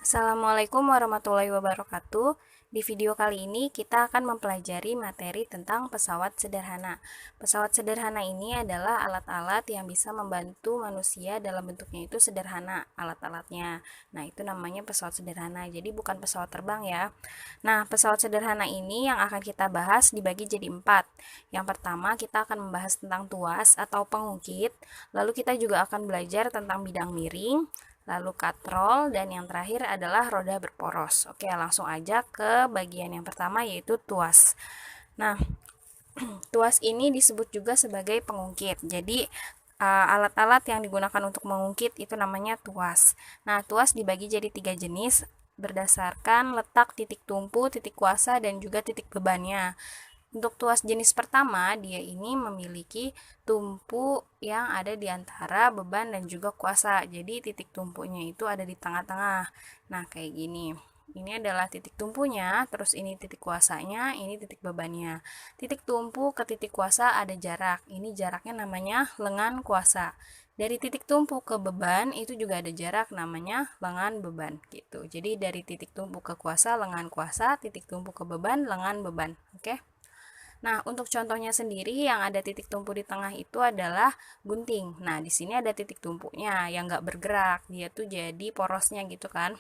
Assalamualaikum warahmatullahi wabarakatuh. Di video kali ini kita akan mempelajari materi tentang pesawat sederhana. Pesawat sederhana ini adalah alat-alat yang bisa membantu manusia dalam bentuknya itu sederhana, alat-alatnya. Nah, itu namanya pesawat sederhana. Jadi bukan pesawat terbang ya. Nah, pesawat sederhana ini yang akan kita bahas dibagi jadi 4. Yang pertama, kita akan membahas tentang tuas atau pengungkit. Lalu kita juga akan belajar tentang bidang miring, lalu katrol, dan yang terakhir adalah roda berporos. Oke, langsung aja ke bagian yang pertama, yaitu tuas. Nah, tuas ini disebut juga sebagai pengungkit. Jadi, alat-alat yang digunakan untuk mengungkit itu namanya tuas. Nah, tuas dibagi jadi 3 jenis berdasarkan letak titik tumpu, titik kuasa, dan juga titik bebannya. Untuk tuas jenis pertama, dia ini memiliki tumpu yang ada di antara beban dan juga kuasa. Jadi titik tumpunya itu ada di tengah-tengah. Nah, kayak gini. Ini adalah titik tumpunya, terus ini titik kuasanya, ini titik bebannya. Titik tumpu ke titik kuasa ada jarak. Ini jaraknya namanya lengan kuasa. Dari titik tumpu ke beban itu juga ada jarak, namanya lengan beban gitu. Jadi dari titik tumpu ke kuasa, lengan kuasa, titik tumpu ke beban, lengan beban. Oke? Nah, untuk contohnya sendiri yang ada titik tumpu di tengah itu adalah gunting. Nah, di sini ada titik tumpunya yang nggak bergerak, dia tuh jadi porosnya gitu kan.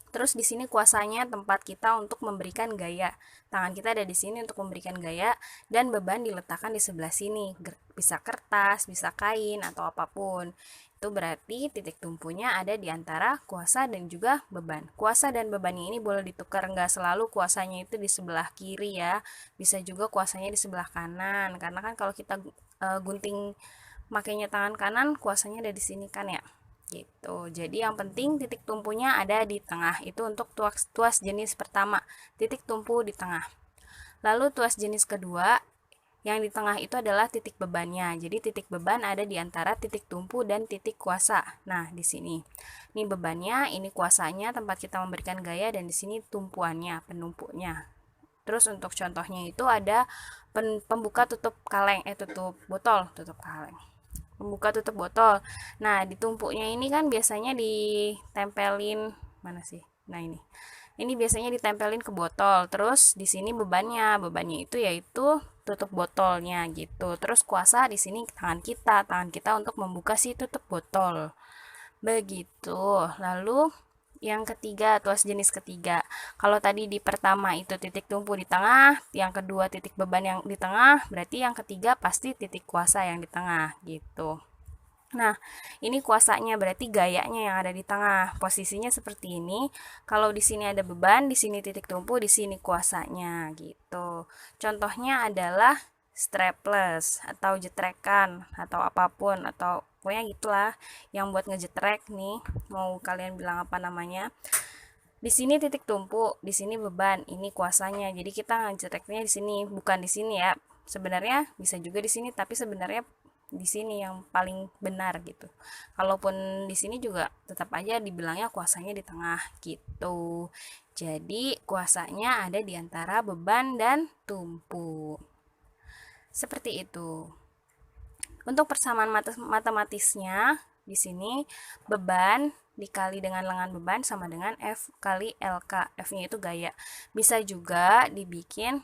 Terus di sini kuasanya tempat kita untuk memberikan gaya. Tangan kita ada di sini untuk memberikan gaya dan beban diletakkan di sebelah sini. Bisa kertas, bisa kain atau apapun. Itu berarti titik tumpunya ada di antara kuasa dan juga beban. Kuasa dan bebannya ini boleh ditukar, nggak selalu kuasanya itu di sebelah kiri ya. Bisa juga kuasanya di sebelah kanan. Karena kan kalau kita gunting makainya tangan kanan, kuasanya ada di sini kan ya. Gitu. Jadi yang penting titik tumpunya ada di tengah. Itu untuk tuas jenis pertama, titik tumpu di tengah. Lalu tuas jenis kedua, yang di tengah itu adalah titik bebannya. Jadi titik beban ada di antara titik tumpu dan titik kuasa. Nah, di sini. Ini bebannya, ini kuasanya tempat kita memberikan gaya, dan di sini tumpuannya, penumpuknya. Terus untuk contohnya itu ada pembuka tutup kaleng, tutup kaleng. Membuka tutup botol. Nah, di tumpuknya ini kan biasanya ditempelin mana sih? Nah, ini. Ini biasanya ditempelin ke botol. Terus di sini bebannya. Bebannya itu yaitu tutup botolnya gitu. Terus kuasa di sini tangan kita untuk membuka si tutup botol. Begitu. Lalu yang ketiga, tuas jenis ketiga. Kalau tadi di pertama itu titik tumpu di tengah, yang kedua titik beban yang di tengah, berarti yang ketiga pasti titik kuasa yang di tengah gitu. Nah, ini kuasanya berarti gayanya yang ada di tengah. Posisinya seperti ini. Kalau di sini ada beban, di sini titik tumpu, di sini kuasanya gitu. Contohnya adalah strapless atau jetrekan atau apapun, atau pokoknya gitulah yang buat ngejetrek nih. Mau kalian bilang apa namanya? Di sini titik tumpu, di sini beban, ini kuasanya. Jadi kita ngejetreknya di sini, bukan di sini ya. Sebenarnya bisa juga di sini, tapi sebenarnya di sini yang paling benar gitu. Kalaupun di sini juga tetap aja dibilangnya kuasanya di tengah gitu. Jadi kuasanya ada di antara beban dan tumpu. Seperti itu. Untuk persamaan matematisnya di sini beban dikali dengan lengan beban sama dengan F kali LK. F-nya itu gaya. Bisa juga dibikin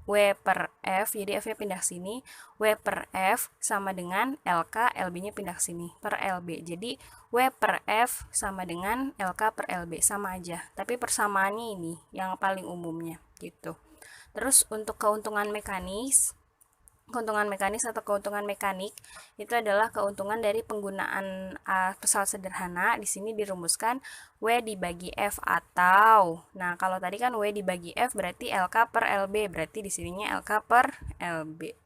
W per F, jadi F-nya pindah sini, W per F sama dengan LK, LB-nya pindah sini, per LB. Jadi W per F sama dengan LK per LB, sama aja. Tapi persamaannya ini yang paling umumnya, gitu. Terus untuk keuntungan mekanis atau keuntungan mekanik itu adalah keuntungan dari penggunaan pesawat sederhana. Di sini dirumuskan W dibagi F atau, nah kalau tadi kan W dibagi F berarti LK per LB, berarti di sininya LK per LB.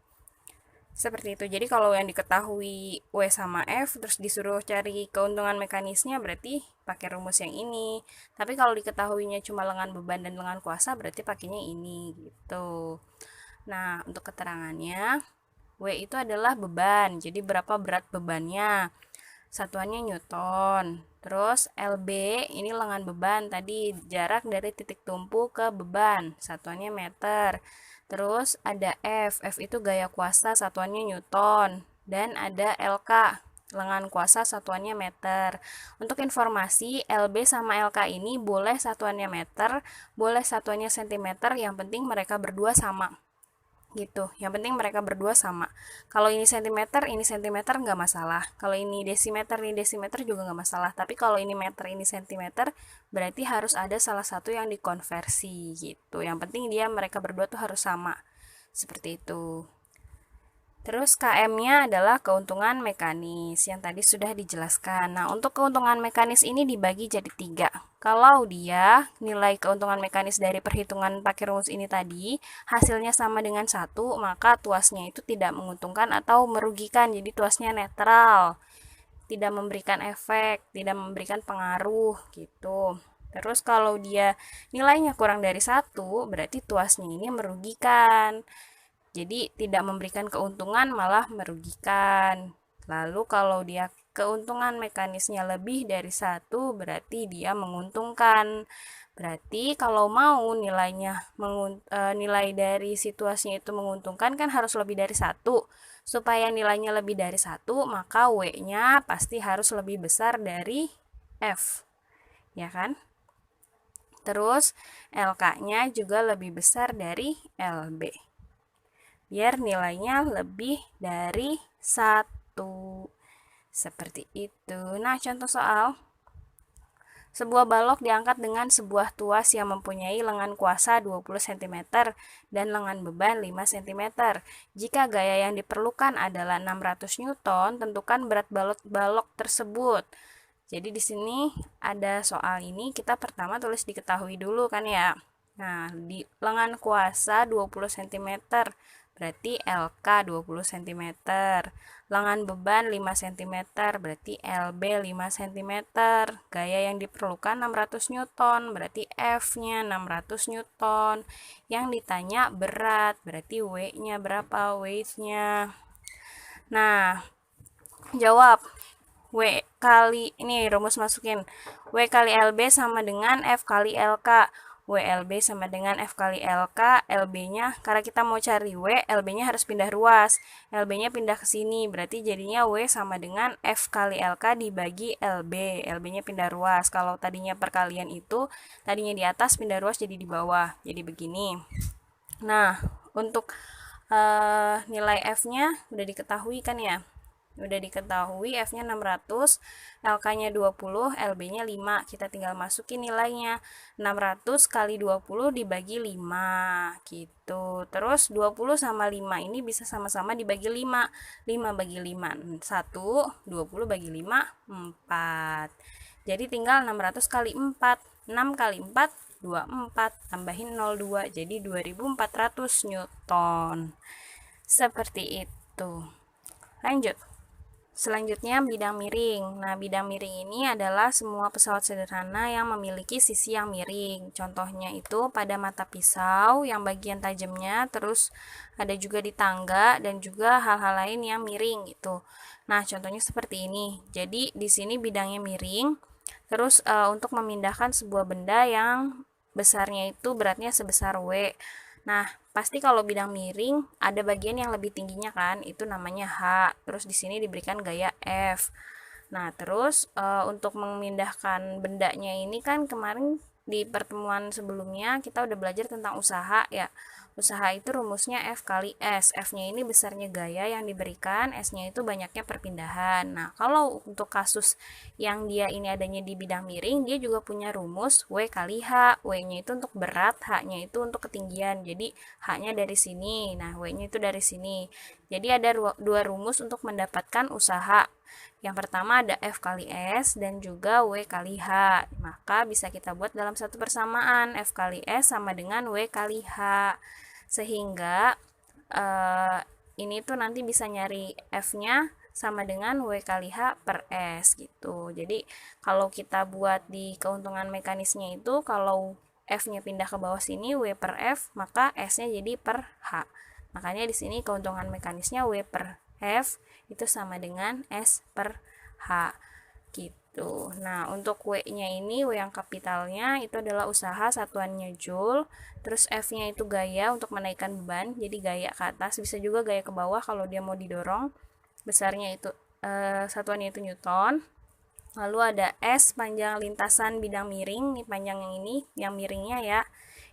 Seperti itu. Jadi kalau yang diketahui W sama F terus disuruh cari keuntungan mekanisnya berarti pakai rumus yang ini. Tapi kalau diketahuinya cuma lengan beban dan lengan kuasa berarti pakainya ini gitu. Nah, untuk keterangannya, W itu adalah beban. Jadi berapa berat bebannya? Satuannya Newton. Terus LB ini lengan beban, tadi jarak dari titik tumpu ke beban. Satuannya meter. Terus ada F. F itu gaya kuasa, satuannya Newton. Dan ada LK. lengan kuasa satuannya meter. Untuk informasi, LB sama LK ini boleh satuannya meter, boleh satuannya sentimeter, yang penting mereka berdua sama. Gitu, yang penting mereka berdua sama. Kalau ini sentimeter nggak masalah. Kalau ini desimeter juga nggak masalah. Tapi kalau ini meter, ini sentimeter, berarti harus ada salah satu yang dikonversi gitu. Yang penting mereka berdua tuh harus sama. Seperti itu. Terus KM-nya adalah keuntungan mekanis yang tadi sudah dijelaskan. Nah, untuk keuntungan mekanis ini dibagi jadi 3. Kalau dia nilai keuntungan mekanis dari perhitungan pakai rumus ini tadi, hasilnya sama dengan 1, maka tuasnya itu tidak menguntungkan atau merugikan. Jadi tuasnya netral, tidak memberikan efek, tidak memberikan pengaruh gitu. Terus kalau dia nilainya kurang dari 1, berarti tuasnya ini merugikan. Jadi tidak memberikan keuntungan malah merugikan. Lalu kalau dia keuntungan mekanisnya lebih dari 1, berarti dia menguntungkan. Berarti kalau mau nilai dari situasinya itu menguntungkan kan harus lebih dari 1. Supaya nilainya lebih dari 1, maka W-nya pasti harus lebih besar dari F. Ya kan? Terus LK-nya juga lebih besar dari LB. Biar nilainya lebih dari 1. Seperti itu. Nah, contoh soal. Sebuah balok diangkat dengan sebuah tuas yang mempunyai lengan kuasa 20 cm dan lengan beban 5 cm. Jika gaya yang diperlukan adalah 600 Newton, tentukan berat balok tersebut. Jadi di sini ada soal ini, kita pertama tulis diketahui dulu kan ya. Nah, di lengan kuasa 20 cm, berarti LK 20 cm. Lengan beban 5 cm, berarti LB 5 cm. Gaya yang diperlukan 600 Newton, berarti F-nya 600 Newton. Yang ditanya berat, berarti W-nya berapa, weight-nya. Nah, jawab. W kali, ini rumus masukin. W kali LB sama dengan F kali LK. WLB sama dengan F kali LK, LB-nya, karena kita mau cari W, LB-nya harus pindah ruas. LB-nya pindah ke sini, berarti jadinya W sama dengan F kali LK dibagi LB. LB-nya pindah ruas. Kalau tadinya perkalian itu, tadinya di atas, pindah ruas jadi di bawah. Jadi begini. Nah, untuk nilai F-nya udah diketahui kan ya? Udah diketahui F-nya 600, LK-nya 20, LB-nya 5. Kita tinggal masukin nilainya. 600 kali 20 dibagi 5 gitu. Terus 20 sama 5 ini bisa sama-sama dibagi 5. 5 bagi 5 1, 20 bagi 5 4. Jadi tinggal 600 kali 4. 6 kali 4 24, tambahin 02, jadi 2400 Newton. Seperti itu. Lanjut. Selanjutnya bidang miring. Nah, bidang miring ini adalah semua pesawat sederhana yang memiliki sisi yang miring. Contohnya itu pada mata pisau yang bagian tajamnya, terus ada juga di tangga dan juga hal-hal lain yang miring gitu. Nah, contohnya seperti ini. Jadi di sini bidangnya miring. Terus untuk memindahkan sebuah benda yang besarnya itu beratnya sebesar W. Nah, pasti kalau bidang miring ada bagian yang lebih tingginya kan, itu namanya H. Terus di sini diberikan gaya F. Nah, terus untuk memindahkan bendanya ini kan kemarin di pertemuan sebelumnya kita udah belajar tentang usaha ya. Usaha itu rumusnya F kali S. F-nya ini besarnya gaya yang diberikan, S-nya itu banyaknya perpindahan. Nah, kalau untuk kasus yang dia ini adanya di bidang miring, dia juga punya rumus W kali H. W-nya itu untuk berat, H-nya itu untuk ketinggian. Jadi, H-nya dari sini, nah W-nya itu dari sini. Jadi ada dua rumus untuk mendapatkan usaha. Yang pertama ada F kali S dan juga W kali H. Maka bisa kita buat dalam satu persamaan. F kali S sama dengan W kali H. Sehingga ini tuh nanti bisa nyari F-nya sama dengan W kali H per S gitu. Jadi kalau kita buat di keuntungan mekanisnya itu, kalau F-nya pindah ke bawah sini, W per F, maka S-nya jadi per H. Makanya di sini keuntungan mekanisnya W per F itu sama dengan S per H gitu. Nah, untuk W-nya ini, W yang kapitalnya itu adalah usaha, satuannya Joule. Terus F-nya itu gaya untuk menaikkan beban, jadi gaya ke atas, bisa juga gaya ke bawah kalau dia mau didorong. Besarnya itu satuannya itu Newton. Lalu ada S panjang lintasan bidang miring, ini panjang yang ini, yang miringnya ya.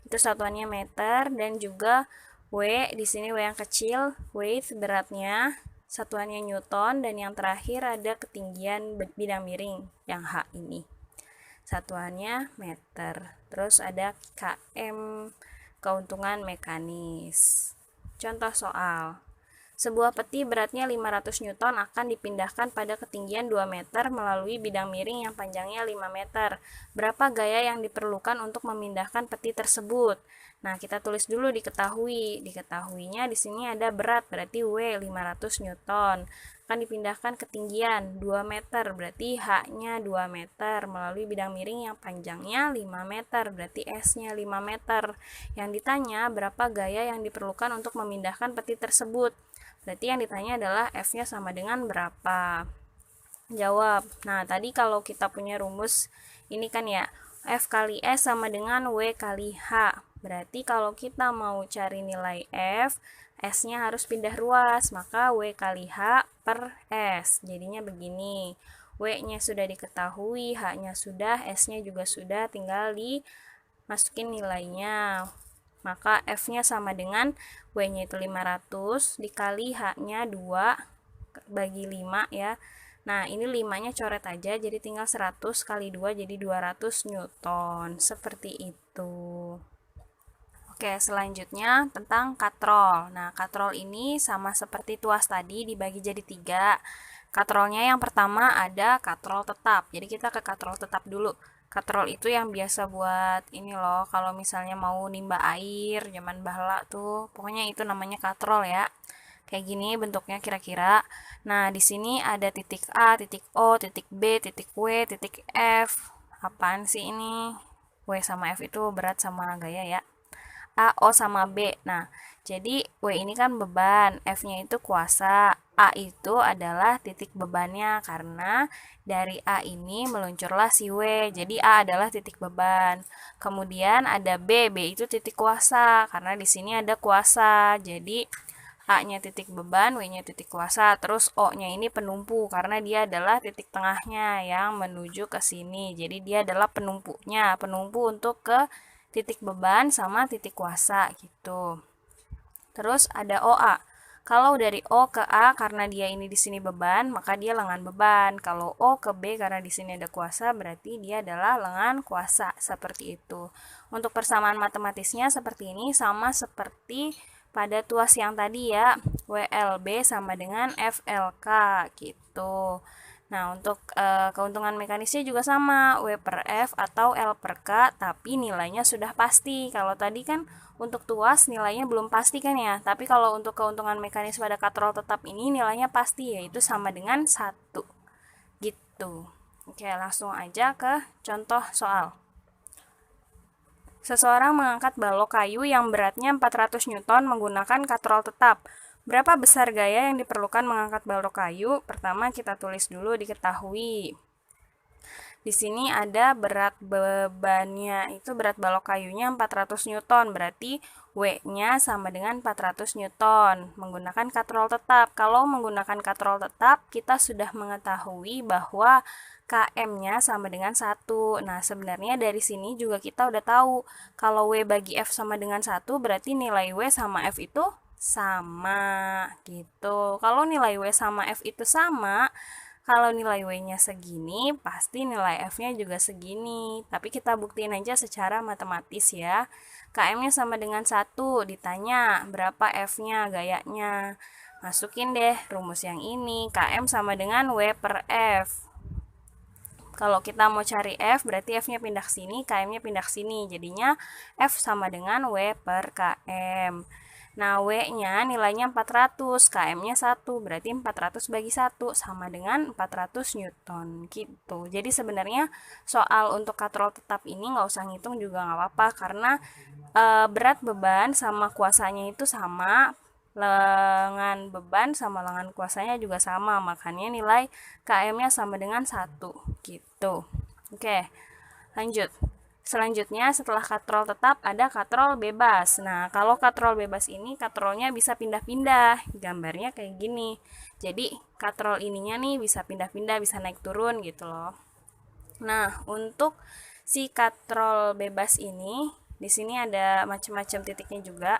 Itu satuannya meter, dan juga W, di sini W yang kecil, weight beratnya, satuannya Newton, dan yang terakhir ada ketinggian bidang miring yang H ini. Satuannya meter. Terus ada km, keuntungan mekanis. Contoh soal. Sebuah peti beratnya 500 Newton akan dipindahkan pada ketinggian 2 meter melalui bidang miring yang panjangnya 5 meter. Berapa gaya yang diperlukan untuk memindahkan peti tersebut? Nah, kita tulis dulu diketahui. Diketahuinya di sini ada berat, berarti W 500 Newton. Akan dipindahkan ketinggian 2 meter, berarti H-nya 2 meter melalui bidang miring yang panjangnya 5 meter, berarti S-nya 5 meter. Yang ditanya berapa gaya yang diperlukan untuk memindahkan peti tersebut. Berarti yang ditanya adalah F-nya sama dengan berapa. Jawab. Nah, tadi kalau kita punya rumus ini kan ya, F kali S sama dengan W kali H. Berarti kalau kita mau cari nilai F, S-nya harus pindah ruas, maka W kali H per S. Jadinya begini. W-nya sudah diketahui, H-nya sudah, S-nya juga sudah, tinggal dimasukin nilainya. Maka F-nya sama dengan W-nya itu 500 dikali H-nya 2 bagi 5 ya. Nah, ini 5-nya coret aja, jadi tinggal 100 kali 2 jadi 200 Newton. Seperti itu. Oke, selanjutnya tentang katrol. Nah, katrol ini sama seperti tuas tadi dibagi jadi 3. Katrolnya yang pertama ada katrol tetap. Jadi kita ke katrol tetap dulu. Katrol itu yang biasa buat ini loh, kalau misalnya mau nimba air, zaman bahala tuh. Pokoknya itu namanya katrol ya. Kayak gini bentuknya kira-kira. Nah, di sini ada titik A, titik O, titik B, titik W, titik F. Apaan sih ini? W sama F itu berat sama gaya ya. A, O sama B. Nah, jadi W ini kan beban, F-nya itu kuasa. A itu adalah titik bebannya karena dari A ini meluncurlah si W. Jadi A adalah titik beban. Kemudian ada B, B itu titik kuasa karena di sini ada kuasa. Jadi A-nya titik beban, W-nya titik kuasa, terus O-nya ini penumpu karena dia adalah titik tengahnya yang menuju ke sini. Jadi dia adalah penumpunya, penumpu untuk ke titik beban sama titik kuasa gitu. Terus ada OA. Kalau dari O ke A karena dia ini di sini beban, maka dia lengan beban. Kalau O ke B karena di sini ada kuasa, berarti dia adalah lengan kuasa. Seperti itu. Untuk persamaan matematisnya seperti ini, sama seperti pada tuas yang tadi ya. WLB sama dengan FLK gitu. Nah, untuk keuntungan mekanisnya juga sama, W per F atau L per K, tapi nilainya sudah pasti. Kalau tadi kan untuk tuas nilainya belum pasti kan ya, tapi kalau untuk keuntungan mekanis pada katrol tetap ini nilainya pasti, yaitu sama dengan 1. Gitu. Oke, langsung aja ke contoh soal. Seseorang mengangkat balok kayu yang beratnya 400 Newton menggunakan katrol tetap. Berapa besar gaya yang diperlukan mengangkat balok kayu? Pertama kita tulis dulu diketahui. Di sini ada berat bebannya, itu berat balok kayunya 400 Newton, berarti W-nya sama dengan 400 Newton. Menggunakan katrol tetap. Kalau menggunakan katrol tetap, kita sudah mengetahui bahwa KM-nya sama dengan 1. Nah, sebenarnya dari sini juga kita udah tahu, kalau W bagi F sama dengan 1, berarti nilai W sama F itu sama, gitu. Kalau nilai W sama F itu sama, kalau nilai W-nya segini, pasti nilai F-nya juga segini. Tapi kita buktiin aja secara matematis ya. KM-nya sama dengan 1, ditanya berapa F-nya, gayanya. Masukin deh rumus yang ini, KM sama dengan W per F. Kalau kita mau cari F, berarti F-nya pindah ke sini, KM-nya pindah ke sini. Jadinya F sama dengan W per KM. Nah, W-nya nilainya 400, KM-nya 1, berarti 400 bagi 1 sama dengan 400 Newton, gitu. Jadi sebenarnya soal untuk katrol tetap ini nggak usah ngitung juga nggak apa-apa, karena berat beban sama kuasanya itu sama, lengan beban sama lengan kuasanya juga sama, makanya nilai KM-nya sama dengan 1, gitu. Oke, lanjut. Selanjutnya setelah katrol tetap ada katrol bebas. Nah, kalau katrol bebas ini katrolnya bisa pindah-pindah. Gambarnya kayak gini. Jadi, katrol ininya nih bisa pindah-pindah, bisa naik turun gitu loh. Nah, untuk si katrol bebas ini, di sini ada macam-macam titiknya juga.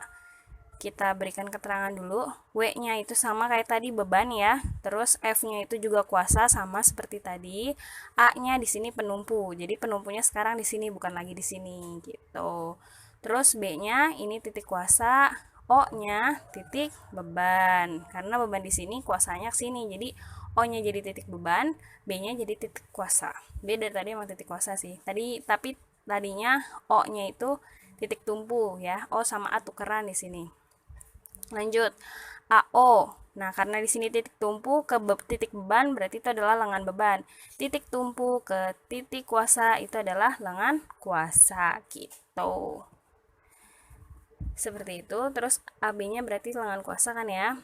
Kita berikan keterangan dulu. W-nya itu sama kayak tadi beban ya. Terus F-nya itu juga kuasa sama seperti tadi. A-nya di sini penumpu. Jadi penumpunya sekarang di sini bukan lagi di sini gitu. Terus B-nya ini titik kuasa, O-nya titik beban. Karena beban di sini kuasanya ke sini. Jadi O-nya jadi titik beban, B-nya jadi titik kuasa. B dari tadi emang titik kuasa sih. Tapi tadinya O-nya itu titik tumpu ya. O sama A tukeran di sini. Lanjut, AO. Nah, karena di sini titik tumpu ke titik beban berarti itu adalah lengan beban. Titik tumpu ke titik kuasa itu adalah lengan kuasa gitu. Seperti itu. Terus AB-nya berarti lengan kuasa kan ya.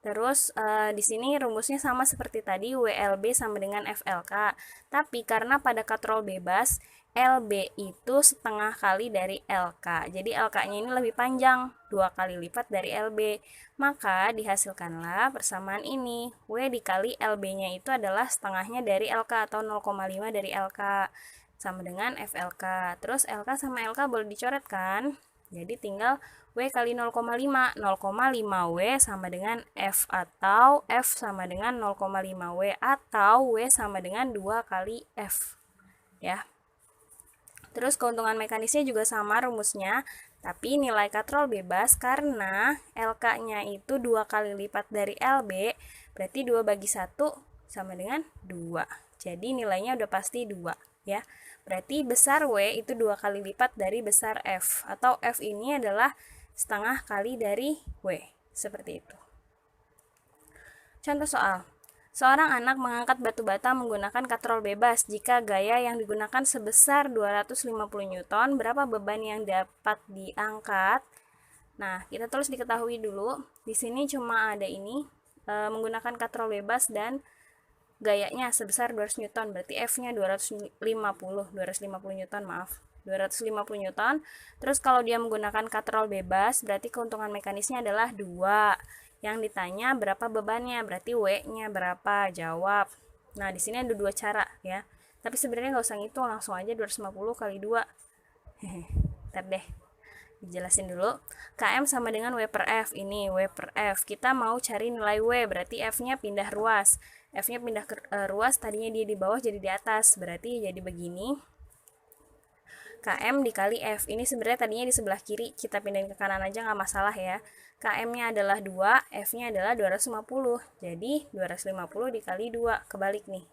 Terus di sini rumusnya sama seperti tadi, WLB sama dengan FLK. Tapi karena pada katrol bebas LB itu setengah kali dari LK. Jadi LK-nya ini lebih panjang, 2 kali lipat dari LB. Maka dihasilkanlah persamaan ini. W dikali LB-nya itu adalah setengahnya dari LK atau 0,5 dari LK. Sama dengan FLK. Terus LK sama LK boleh dicoret kan? Jadi tinggal W kali 0,5. 0,5W sama dengan F atau F sama dengan 0,5W atau W sama dengan 2 kali F. Ya. Terus keuntungan mekanisnya juga sama rumusnya, tapi nilai katrol bebas karena LK-nya itu 2 kali lipat dari LB, berarti 2 bagi 1 sama dengan 2. Jadi nilainya udah pasti 2 ya. Berarti besar W itu 2 kali lipat dari besar F, atau F ini adalah setengah kali dari W. Seperti itu. Contoh soal. Seorang anak mengangkat batu bata menggunakan katrol bebas. Jika gaya yang digunakan sebesar 250 Newton, berapa beban yang dapat diangkat? Nah, kita tulis diketahui dulu. Di sini cuma ada ini, menggunakan katrol bebas dan gayanya sebesar 200 Newton. Berarti F-nya 250 Newton, maaf. 250 Newton. Terus kalau dia menggunakan katrol bebas, berarti keuntungan mekanisnya adalah 2. Yang ditanya berapa bebannya, berarti W-nya berapa, jawab. Nah, di sini ada 2 cara ya. Tapi sebenarnya nggak usah ngitung, langsung aja 250 kali 2. Ntar deh, dijelasin dulu. KM sama dengan W per F. Ini W per F. Kita mau cari nilai W, berarti F-nya pindah ruas. F-nya pindah ke ruas, tadinya dia di bawah jadi di atas. Berarti jadi begini. KM dikali F. Ini sebenarnya tadinya di sebelah kiri, kita pindahin ke kanan aja nggak masalah ya. KM-nya adalah 2, F-nya adalah 250. Jadi 250 dikali 2, kebalik nih.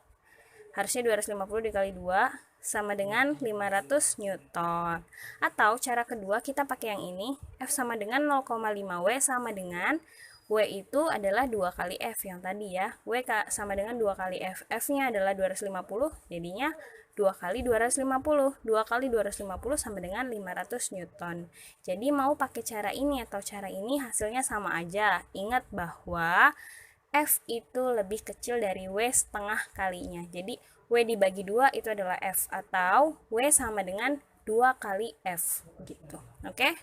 Harusnya 250 dikali 2 sama dengan 500 Newton. Atau cara kedua kita pakai yang ini, F sama dengan 0,5W sama dengan W itu adalah 2 kali F yang tadi ya. W sama dengan 2 kali F. F-nya adalah 250, jadinya 2 kali 250. 2 kali 250 sama dengan 500 Newton. Jadi mau pakai cara ini atau cara ini hasilnya sama aja. Ingat bahwa F itu lebih kecil dari W setengah kalinya. Jadi W dibagi 2 itu adalah F, atau W sama dengan 2 kali F gitu. Oke?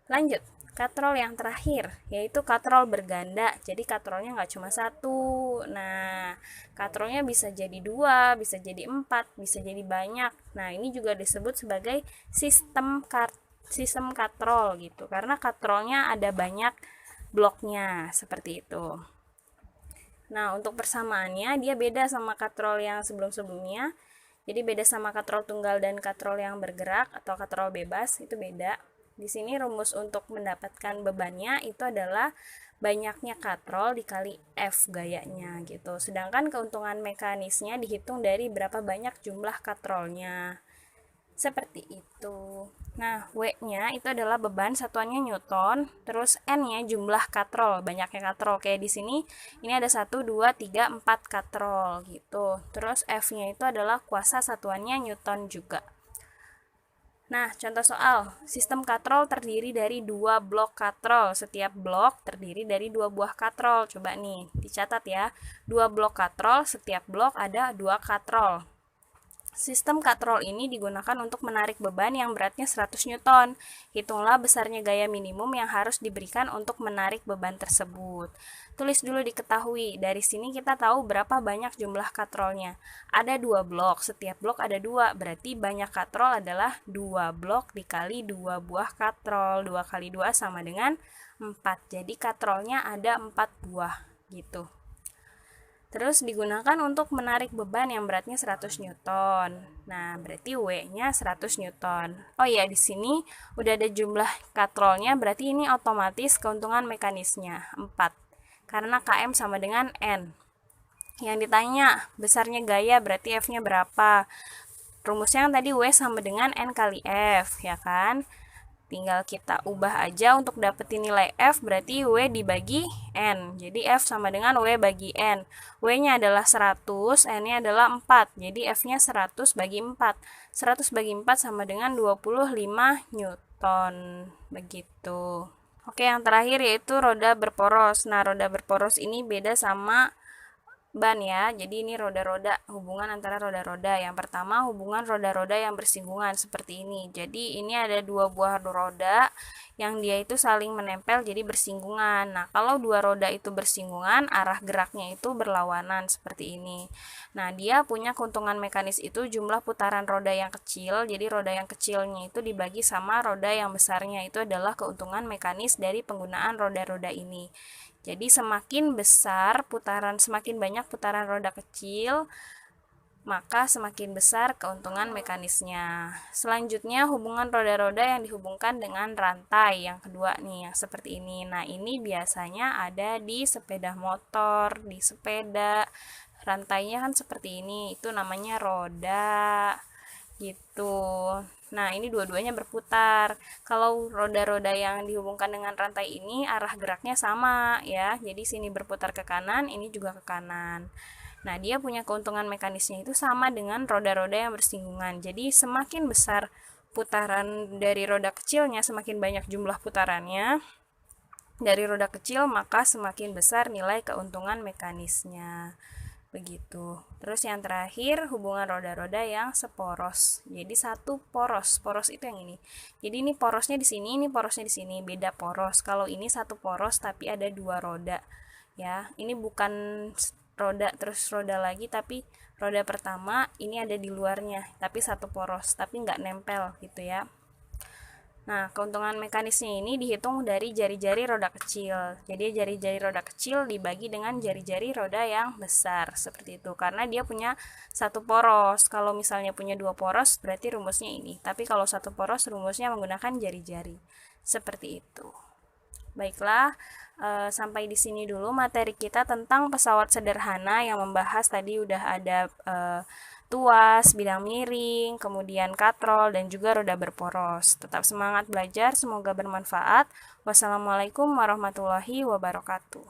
Lanjut. Katrol yang terakhir, yaitu katrol berganda. Jadi katrolnya nggak cuma 1. Nah, katrolnya bisa jadi 2, bisa jadi 4, bisa jadi banyak. Nah, ini juga disebut sebagai sistem katrol gitu. Karena katrolnya ada banyak bloknya, seperti itu. Nah, untuk persamaannya dia beda sama katrol yang sebelum-sebelumnya. Jadi beda sama katrol tunggal dan katrol yang bergerak atau katrol bebas, itu beda. Di sini rumus untuk mendapatkan bebannya itu adalah banyaknya katrol dikali F gayanya gitu. Sedangkan keuntungan mekanisnya dihitung dari berapa banyak jumlah katrolnya. Seperti itu. Nah, W-nya itu adalah beban, satuannya Newton, terus N-nya jumlah katrol, banyaknya katrol. Kayak di sini, ini ada 1, 2, 3, 4 katrol gitu. Terus F-nya itu adalah kuasa, satuannya Newton juga. Nah, contoh soal, sistem katrol terdiri dari 2 blok katrol. Setiap blok terdiri dari 2 buah katrol. Coba nih, dicatat ya. 2 blok katrol, setiap blok ada 2 katrol. Sistem katrol ini digunakan untuk menarik beban yang beratnya 100 Newton. Hitunglah besarnya gaya minimum yang harus diberikan untuk menarik beban tersebut. Tulis dulu diketahui. Dari sini kita tahu berapa banyak jumlah katrolnya. Ada 2 blok, setiap blok ada 2, berarti banyak katrol adalah 2 blok dikali 2 buah katrol. 2 kali 2 sama dengan 4. Jadi katrolnya ada 4 buah gitu. Terus digunakan untuk menarik beban yang beratnya 100 Newton. Nah, berarti W-nya 100 Newton. Oh iya, di sini udah ada jumlah katrolnya, berarti ini otomatis keuntungan mekanisnya 4. Karena KM sama dengan N. Yang ditanya, besarnya gaya berarti F-nya berapa? Rumusnya yang tadi W sama dengan N kali F, ya kan? Tinggal kita ubah aja untuk dapetin nilai F, berarti W dibagi N. Jadi F sama dengan W bagi N. W-nya adalah 100, N-nya adalah 4. Jadi F-nya 100 bagi 4. 100 bagi 4 sama dengan 25 Newton. Begitu. Oke, yang terakhir yaitu roda berporos. Nah, roda berporos ini beda sama ban ya. Jadi ini roda-roda, hubungan antara roda-roda. Yang pertama, hubungan roda-roda yang bersinggungan seperti ini. Jadi ini ada 2 buah roda yang dia itu saling menempel jadi bersinggungan. Nah, kalau 2 roda itu bersinggungan, arah geraknya itu berlawanan seperti ini. Nah, dia punya keuntungan mekanis itu jumlah putaran roda yang kecil. Jadi roda yang kecilnya itu dibagi sama roda yang besarnya, itu adalah keuntungan mekanis dari penggunaan roda-roda ini. Jadi semakin besar putaran, semakin banyak putaran roda kecil, maka semakin besar keuntungan mekanisnya. Selanjutnya hubungan roda-roda yang dihubungkan dengan rantai yang kedua nih, yang seperti ini. Nah, ini biasanya ada di sepeda motor, di sepeda. Rantainya kan seperti ini, itu namanya roda gitu. Nah, ini dua-duanya berputar. Kalau roda-roda yang dihubungkan dengan rantai ini arah geraknya sama ya. Jadi sini berputar ke kanan, ini juga ke kanan. Nah, dia punya keuntungan mekanisnya itu sama dengan roda-roda yang bersinggungan. Jadi semakin besar putaran dari roda kecilnya, semakin banyak jumlah putarannya dari roda kecil, maka semakin besar nilai keuntungan mekanisnya. Begitu. Terus yang terakhir, hubungan roda-roda yang seporos. Jadi satu poros. Poros itu yang ini. Jadi ini porosnya di sini, ini porosnya di sini, beda poros. Kalau ini satu poros tapi ada 2 roda. Ya, ini bukan roda terus roda lagi, tapi roda pertama ini ada di luarnya, tapi satu poros, tapi nggak nempel gitu ya. Nah, keuntungan mekanisnya ini dihitung dari jari-jari roda kecil. Jadi jari-jari roda kecil dibagi dengan jari-jari roda yang besar, seperti itu. Karena dia punya satu poros. Kalau misalnya punya 2 poros, berarti rumusnya ini. Tapi kalau satu poros, rumusnya menggunakan jari-jari. Seperti itu. Baiklah, sampai di sini dulu materi kita tentang pesawat sederhana yang membahas tadi udah ada tuas, bidang miring, kemudian katrol, dan juga roda berporos. Tetap semangat belajar, semoga bermanfaat. Wassalamualaikum warahmatullahi wabarakatuh.